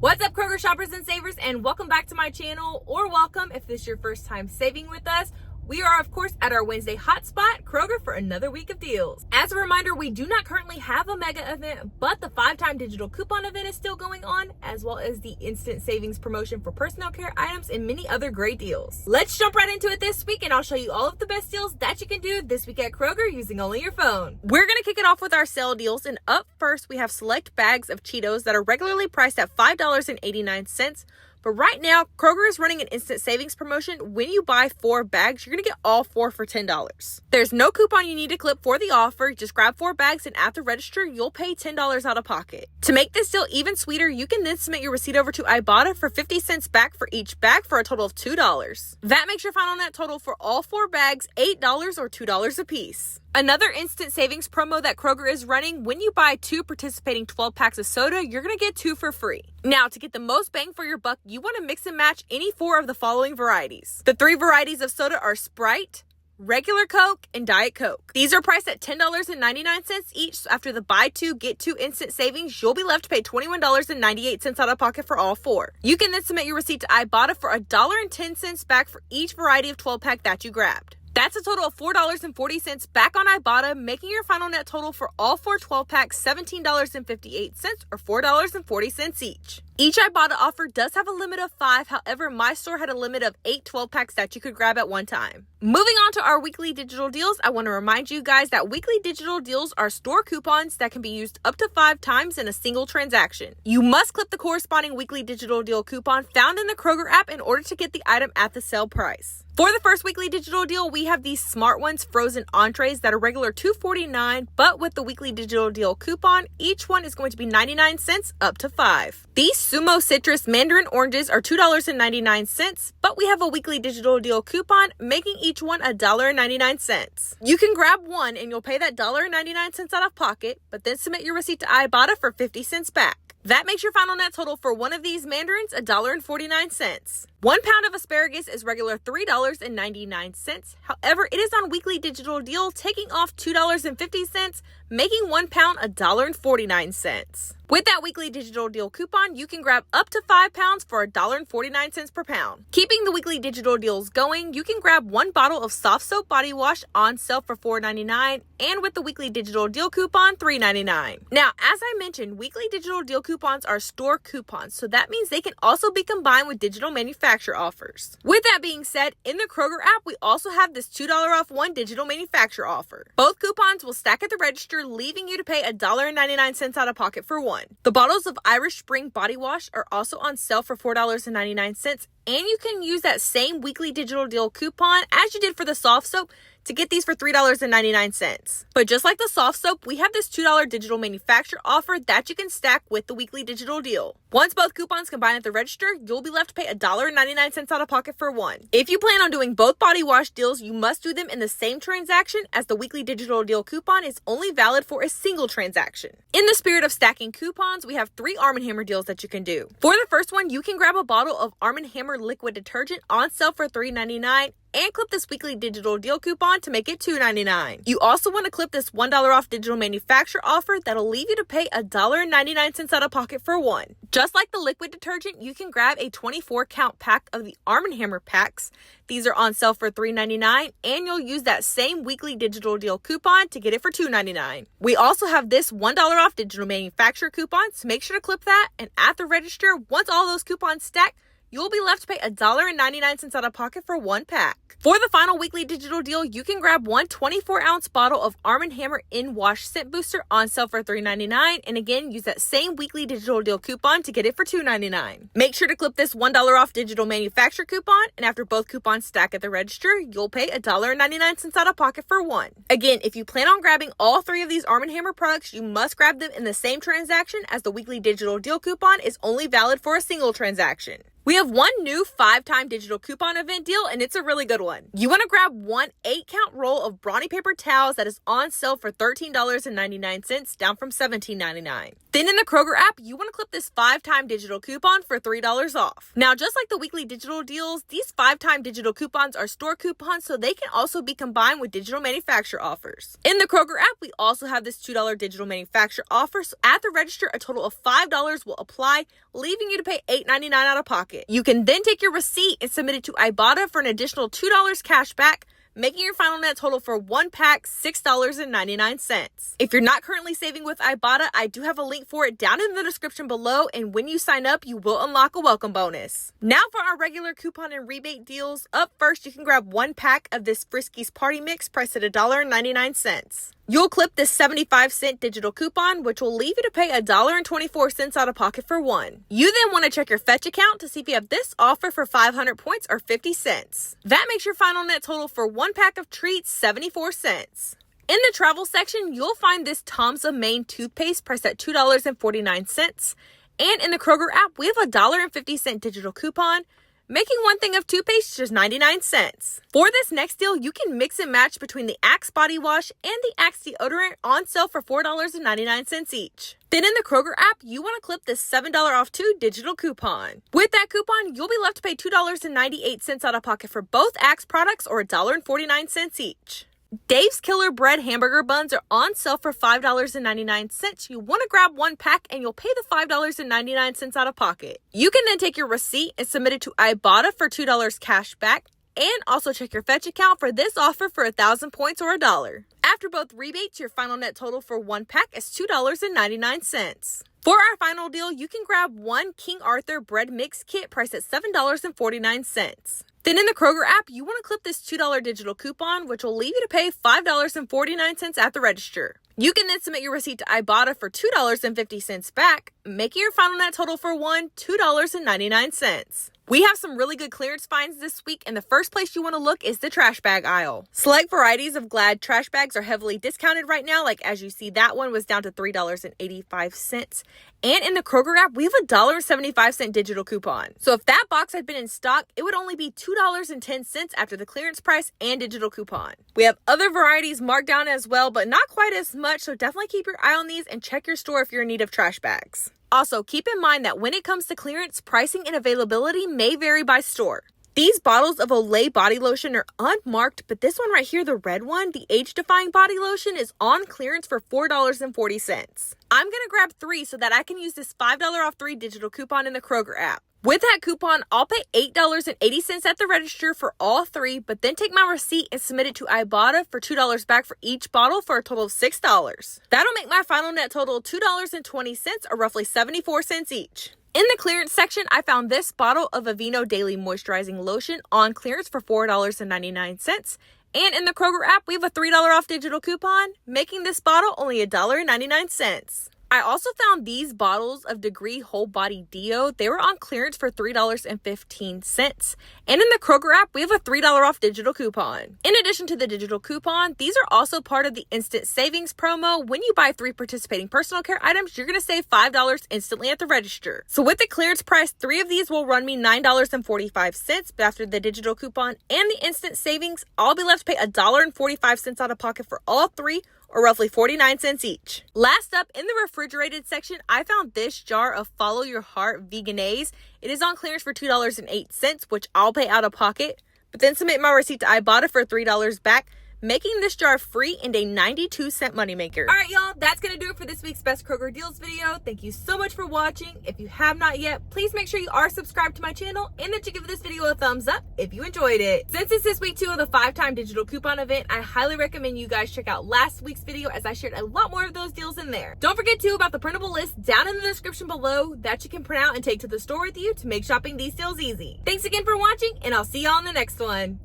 What's up, Kroger shoppers and savers, and welcome back to my channel, or welcome if this is your first time saving with us. We are, of course, at our Wednesday hotspot, Kroger, for another week of deals. As a reminder, we do not currently have a mega event, but the 5-time digital coupon event is still going on, as well as the instant savings promotion for personal care items and many other great deals. Let's jump right into it this week, and I'll show you all of the best deals that you can do this week at Kroger using only your phone. We're going to kick it off with our sale deals, and up first, we have select bags of Cheetos that are regularly priced at $5.89. But right now, Kroger is running an instant savings promotion. When you buy 4 bags, you're going to get all 4 for $10. There's no coupon you need to clip for the offer. Just grab 4 bags and at the register, you'll pay $10 out of pocket. To make this deal even sweeter, you can then submit your receipt over to Ibotta for 50 cents back for each bag for a total of $2. That makes your final net total for all 4 bags $8 or $2 a piece. Another instant savings promo that Kroger is running, when you buy 2 participating 12 packs of soda, you're going to get 2 for free. Now, to get the most bang for your buck, you want to mix and match any 4 of the following varieties. The 3 varieties of soda are Sprite, regular Coke, and Diet Coke. These are priced at $10.99 each, so after the buy 2, get 2 instant savings, you'll be left to pay $21.98 out of pocket for all 4. You can then submit your receipt to Ibotta for $1.10 back for each variety of 12-pack that you grabbed. That's a total of $4.40 back on Ibotta, making your final net total for all 4 12-packs $17.58 or $4.40 each. Each Ibotta offer does have a limit of 5. However, my store had a limit of 8 12-packs that you could grab at one time. Moving on to our weekly digital deals, I want to remind you guys that weekly digital deals are store coupons that can be used up to 5 times in a single transaction. You must clip the corresponding weekly digital deal coupon found in the Kroger app in order to get the item at the sale price. For the first weekly digital deal, we have these Smart Ones frozen entrees that are regular $2.49, but with the weekly digital deal coupon, each one is going to be 99 cents up to 5. These Sumo Citrus Mandarin Oranges are $2.99, but we have a weekly digital deal coupon, making each one $1.99. You can grab one and you'll pay that $1.99 out of pocket, but then submit your receipt to Ibotta for 50 cents back. That makes your final net total for one of these mandarins $1.49. 1 pound of asparagus is regular $3.99. However, it is on weekly digital deal, taking off $2.50, making 1 pound $1.49. With that weekly digital deal coupon, you can grab up to 5 pounds for $1.49 per pound. Keeping the weekly digital deals going, you can grab 1 bottle of soft soap body wash on sale for $4.99, and with the weekly digital deal coupon, $3.99. Now, as I mentioned, weekly digital deal coupons are store coupons, so that means they can also be combined with digital manufacturer offers. With that being said, in the Kroger app, we also have this $2 off 1 digital manufacturer offer. Both coupons will stack at the register, leaving you to pay $1.99 out of pocket for 1. The bottles of Irish Spring body wash are also on sale for $4.99, and you can use that same weekly digital deal coupon as you did for the soft soap to get these for $3.99. But just like the soft soap, we have this $2 digital manufacturer offer that you can stack with the weekly digital deal. Once both coupons combine at the register, you'll be left to pay $1.99 out of pocket for 1. If you plan on doing both body wash deals, you must do them in the same transaction, as the weekly digital deal coupon is only valid for a single transaction. In the spirit of stacking coupons, we have 3 Arm & Hammer deals that you can do. For the first one, you can grab a bottle of Arm & Hammer liquid detergent on sale for $3.99 and clip this weekly digital deal coupon to make it $2.99. You also want to clip this $1 off digital manufacturer offer that'll leave you to pay $1.99 out of pocket for 1. Just like the liquid detergent, you can grab a 24-count pack of the Arm & Hammer packs. These are on sale for $3.99, and you'll use that same weekly digital deal coupon to get it for $2.99. We also have this $1 off digital manufacturer coupon, so make sure to clip that, and at the register, once all those coupons stack, you'll be left to pay $1.99 out of pocket for 1 pack. For the final weekly digital deal, you can grab 1 24-ounce bottle of Arm & Hammer In-Wash Scent Booster on sale for $3.99, and again, use that same weekly digital deal coupon to get it for $2.99. Make sure to clip this $1 off digital manufacturer coupon, and after both coupons stack at the register, you'll pay $1.99 out of pocket for 1. Again, if you plan on grabbing all 3 of these Arm & Hammer products, you must grab them in the same transaction, as the weekly digital deal coupon is only valid for a single transaction. We have one new 5-time digital coupon event deal, and it's a really good one. You want to grab one 8-count roll of brawny paper towels that is on sale for $13.99, down from $17.99. Then in the Kroger app, you want to clip this 5-time digital coupon for $3 off. Now, just like the weekly digital deals, these 5-time digital coupons are store coupons, so they can also be combined with digital manufacturer offers. In the Kroger app, we also have this $2 digital manufacturer offer, so at the register, a total of $5 will apply, leaving you to pay $8.99 out of pocket. You can then take your receipt and submit it to Ibotta for an additional $2 cash back, making your final net total for one pack $6.99. If you're not currently saving with Ibotta, I do have a link for it down in the description below, and when you sign up, you will unlock a welcome bonus. Now for our regular coupon and rebate deals. Up first, you can grab one pack of this Friskies Party Mix priced at $1.99. You'll clip this 75-cent digital coupon, which will leave you to pay $1.24 out of pocket for one. You then want to check your Fetch account to see if you have this offer for 500 points or 50 cents. That makes your final net total for one pack of treats 74 cents. In the travel section, you'll find this Tom's of Maine toothpaste priced at $2.49. And in the Kroger app, we have a $1.50 digital coupon, making one thing of toothpaste just 99 cents. For this next deal, you can mix and match between the Axe body wash and the Axe deodorant on sale for $4.99 each. Then in the Kroger app, you want to clip this $7 off 2 digital coupon. With that coupon, you'll be left to pay $2.98 out of pocket for both Axe products, or $1.49 each. Dave's Killer Bread hamburger buns are on sale for $5.99. You want to grab one pack and you'll pay the $5.99 out of pocket. You can then take your receipt and submit it to Ibotta for $2 cash back, and also check your Fetch account for this offer for 1,000 points or $1. After both rebates, your final net total for one pack is $2.99. For our final deal, you can grab one King Arthur bread mix kit priced at $7.49. Then in the Kroger app, you want to clip this $2 digital coupon, which will leave you to pay $5.49 at the register. You can then submit your receipt to Ibotta for $2.50 back, making your final net total for one $2.99. We have some really good clearance finds this week, and the first place you want to look is the trash bag aisle. Select varieties of Glad trash bags are heavily discounted right now, like as you see, that one was down to $3.85. And in the Kroger app, we have a $1.75 digital coupon. So if that box had been in stock, it would only be $2.10 after the clearance price and digital coupon. We have other varieties marked down as well, but not quite as much, so definitely keep your eye on these and check your store if you're in need of trash bags. Also, keep in mind that when it comes to clearance, pricing and availability may vary by store. These bottles of Olay body lotion are unmarked, but this one right here, the red one, the age-defying body lotion, is on clearance for $4.40. I'm going to grab 3 so that I can use this $5 off 3 digital coupon in the Kroger app. With that coupon, I'll pay $8.80 at the register for all 3, but then take my receipt and submit it to Ibotta for $2 back for each bottle for a total of $6. That'll make my final net total $2.20, or roughly 74 cents each. In the clearance section, I found this bottle of Aveeno Daily Moisturizing Lotion on clearance for $4.99. And in the Kroger app, we have a $3 off digital coupon, making this bottle only $1.99. I also found these bottles of Degree Whole Body Deo. They were on clearance for $3.15. And in the Kroger app, we have a $3 off digital coupon. In addition to the digital coupon, these are also part of the Instant Savings promo. When you buy 3 participating personal care items, you're going to save $5 instantly at the register. So with the clearance price, 3 of these will run me $9.45. But after the digital coupon and the Instant Savings, I'll be left to pay $1.45 out of pocket for all 3, or roughly 49 cents each. Last up, in the refrigerated section, I found this jar of Follow Your Heart Veganese. It is on clearance for $2.08, which I'll pay out of pocket, but then submit my receipt to Ibotta for $3 back, making this jar free and a 92-cent moneymaker. All right, y'all, that's going to do it for this week's Best Kroger Deals video. Thank you so much for watching. If you have not yet, please make sure you are subscribed to my channel and that you give this video a thumbs up if you enjoyed it. Since it's this week 2 of the 5-time digital coupon event, I highly recommend you guys check out last week's video, as I shared a lot more of those deals in there. Don't forget too about the printable list down in the description below that you can print out and take to the store with you to make shopping these deals easy. Thanks again for watching, and I'll see y'all in the next one.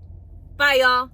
Bye, y'all.